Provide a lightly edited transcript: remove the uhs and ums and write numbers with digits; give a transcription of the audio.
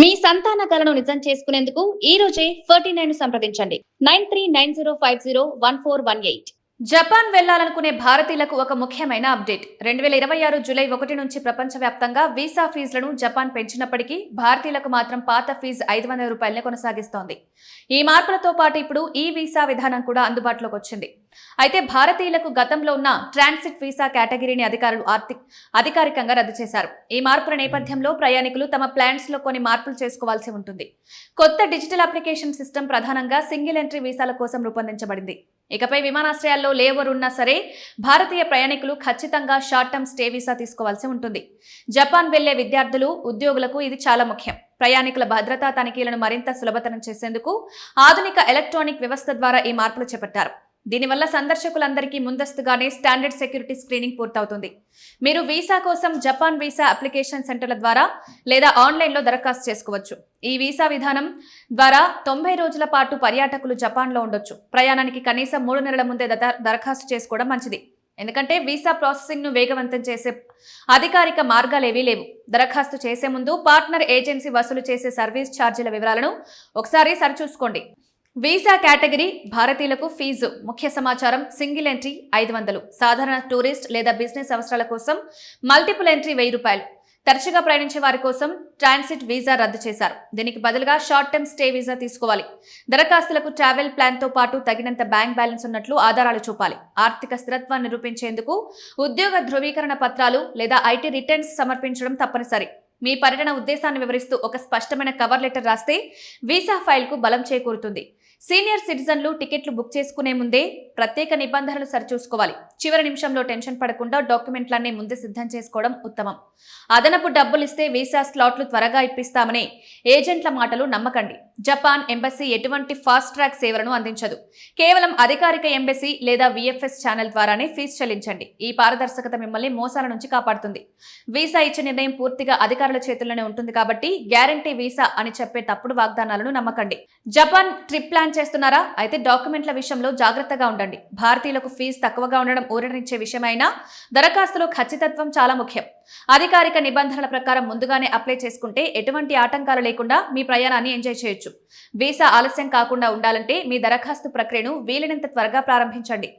మీ సంతాన కలను నిజం చేసుకునేందుకు ఈ రోజే 49 సంప్రదించండి 9390501418. జపాన్ వెళ్లాలనుకునే భారతీయులకు ఒక ముఖ్యమైన అప్డేట్. 2026 జూలై 1 నుంచి ప్రపంచవ్యాప్తంగా వీసా ఫీజులను జపాన్ పెంచినప్పటికీ భారతీయులకు మాత్రం పాత ఫీజు ₹500 కొనసాగిస్తోంది. ఈ మార్పులతో పాటు ఇప్పుడు ఈ వీసా విధానం కూడా అందుబాటులోకి వచ్చింది. అయితే భారతీయులకు గతంలో ఉన్న ట్రాన్సిట్ వీసా కేటగిరీని అధికారులు అధికారికంగా రద్దు చేశారు. ఈ మార్పుల నేపథ్యంలో ప్రయాణికులు తమ ప్లాన్స్ లో కొన్ని మార్పులు చేసుకోవాల్సి ఉంటుంది. కొత్త డిజిటల్ అప్లికేషన్ సిస్టమ్ ప్రధానంగా సింగిల్ ఎంట్రీ వీసాల కోసం రూపొందించబడింది. ఇకపై విమానాశ్రయాల్లో లేఓవర్ ఉన్నా సరే భారతీయ ప్రయాణికులు ఖచ్చితంగా షార్ట్ టర్మ్ స్టే వీసా తీసుకోవాల్సి ఉంటుంది. జపాన్ వెళ్లే విద్యార్థులు, ఉద్యోగులకు ఇది చాలా ముఖ్యం. ప్రయాణికుల భద్రతా తనిఖీలను మరింత సులభతరం చేసేందుకు ఆధునిక ఎలక్ట్రానిక్ వ్యవస్థ ద్వారా ఈ మార్పులు చేపట్టారు. దీనివల్ల సందర్శకులందరికీ ముందస్తుగానే స్టాండర్డ్ సెక్యూరిటీ స్క్రీనింగ్ పూర్తవుతుంది. మీరు వీసా కోసం జపాన్ వీసా అప్లికేషన్ సెంటర్ల ద్వారా లేదా ఆన్లైన్లో దరఖాస్తు చేసుకోవచ్చు. ఈ వీసా విధానం ద్వారా 90 రోజుల పాటు పర్యాటకులు జపాన్లో ఉండొచ్చు. ప్రయాణానికి కనీసం 3 నెలల ముందే దరఖాస్తు చేసుకోవడం మంచిది. ఎందుకంటే వీసా ప్రాసెసింగ్ ను వేగవంతం చేసే అధికారిక మార్గాలేవీ లేవు. దరఖాస్తు చేసే ముందు పార్ట్నర్ ఏజెన్సీ వసూలు చేసే సర్వీస్ ఛార్జీల వివరాలను ఒకసారి సరిచూసుకోండి. వీసా కేటగిరీ భారతీయులకు ఫీజు ముఖ్య సమాచారం: సింగిల్ ఎంట్రీ 500, సాధారణ టూరిస్ట్ లేదా బిజినెస్ అవసరాల కోసం మల్టిపుల్ ఎంట్రీ ₹1000. తరచుగా ప్రయాణించే వారి కోసం ట్రాన్సిట్ వీసా రద్దు చేశారు. దీనికి బదులుగా షార్ట్ టర్మ్ స్టే వీసా తీసుకోవాలి. దరఖాస్తులకు ట్రావెల్ ప్లాన్ తో పాటు తగినంత బ్యాంక్ బ్యాలెన్స్ ఉన్నట్లు ఆధారాలు చూపాలి. ఆర్థిక స్థిరత్వాన్ని నిరూపించేందుకు ఉద్యోగ ధృవీకరణ పత్రాలు లేదా ఐటీ రిటర్న్స్ సమర్పించడం తప్పనిసరి. మీ పర్యటన ఉద్దేశాన్ని వివరిస్తూ ఒక స్పష్టమైన కవర్ లెటర్ రాస్తే వీసా ఫైల్కు బలం చేకూరుతుంది. సీనియర్ సిటిజన్లు టికెట్లు బుక్ చేసుకునే ముందే ప్రత్యేక నిబంధనలు సరిచూసుకోవాలి. చివరి నిమిషంలో టెన్షన్ పడకుండా డాక్యుమెంట్లన్నీ ముందే సిద్ధం చేసుకోవడం ఉత్తమం. అదనపు డబ్బులు ఇస్తే వీసా స్లాట్లు త్వరగా ఇప్పిస్తామనే ఏజెంట్ల మాటలు నమ్మకండి. జపాన్ ఎంబసీ ఎటువంటి ఫాస్ట్ ట్రాక్ సేవలను అందించదు. కేవలం అధికారిక ఎంబసీ లేదా విఎఫ్ఎస్ ఛానల్ ద్వారానే ఫీజు చెల్లించండి. ఈ పారదర్శకత మిమ్మల్ని మోసాల నుంచి కాపాడుతుంది. వీసా ఇచ్చే నిర్ణయం పూర్తిగా అధికారుల చేతుల్లోనే ఉంటుంది కాబట్టి గ్యారంటీ వీసా అని చెప్పే తప్పుడు వాగ్దానాలను నమ్మకండి. జపాన్ ట్రిప్ ప్లాన్ చేస్తున్నారా? అయితే డాక్యుమెంట్ల విషయంలో జాగ్రత్తగా ఉండండి. భారతీయులకు ఫీజు తక్కువగా ఉండడం ఊరడించే విషయమైనా దరఖాస్తులో ఖచ్చితత్వం చాలా ముఖ్యం. అధికారిక నిబంధనల ప్రకారం ముందుగానే అప్లై చేసుకుంటే ఎటువంటి ఆటంకాలు లేకుండా మీ ప్రయాణాన్ని ఎంజాయ్ చేయొచ్చు. వీసా ఆలస్యం కాకుండా ఉండాలంటే మీ దరఖాస్తు ప్రక్రియను వీలైనంత త్వరగా ప్రారంభించండి.